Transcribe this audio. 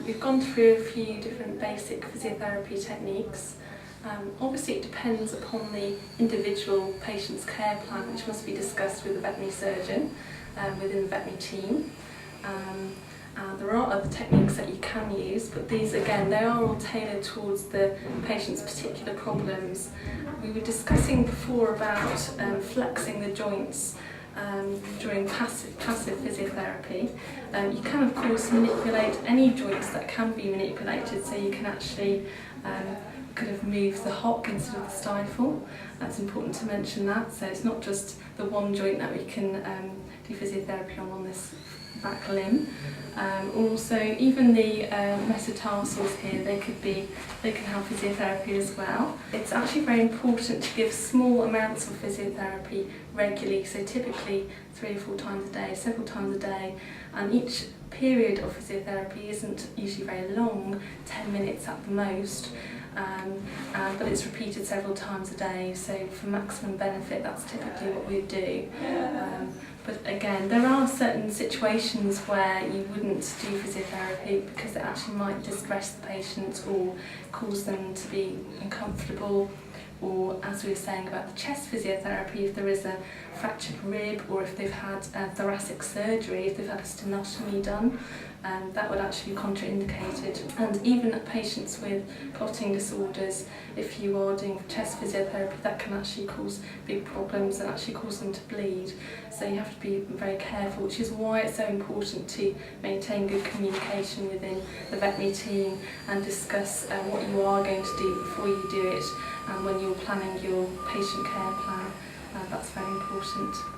We've gone through a few different basic physiotherapy techniques. Obviously it depends upon the individual patient's care plan, which must be discussed with the veterinary surgeon within the veterinary team. There are other techniques that you can use, but these again, they are all tailored towards the patient's particular problems. We were discussing before about flexing the joints during passive physiotherapy. You can of course manipulate any joints that can be manipulated, so you can actually kind of move the hock instead of the stifle. That's important to mention that, so it's not just the one joint that we can do physiotherapy on this back limb. Also, even the metatarsals here, they can have physiotherapy as well. It's actually very important to give small amounts of physiotherapy regularly, so typically 3 or 4 times a day, several times a day, and each period of physiotherapy isn't usually very long, 10 minutes at the most. But it's repeated several times a day, so for maximum benefit that's typically what we do. But again, there are certain situations where you wouldn't do physiotherapy because it actually might distress the patient or cause them to be uncomfortable, or as we were saying about the chest physiotherapy, if there is a fractured rib or if they've had thoracic surgery, if they've had a stenotomy done, that would actually be contraindicated. And even patients with clotting disorders, if you are doing chest physiotherapy, that can actually cause big problems and actually cause them to bleed. So you have to be very careful, which is why it's so important to maintain good communication within the veterinary team and discuss what you are going to do before you do it, and when you're planning your patient care plan. That's very important.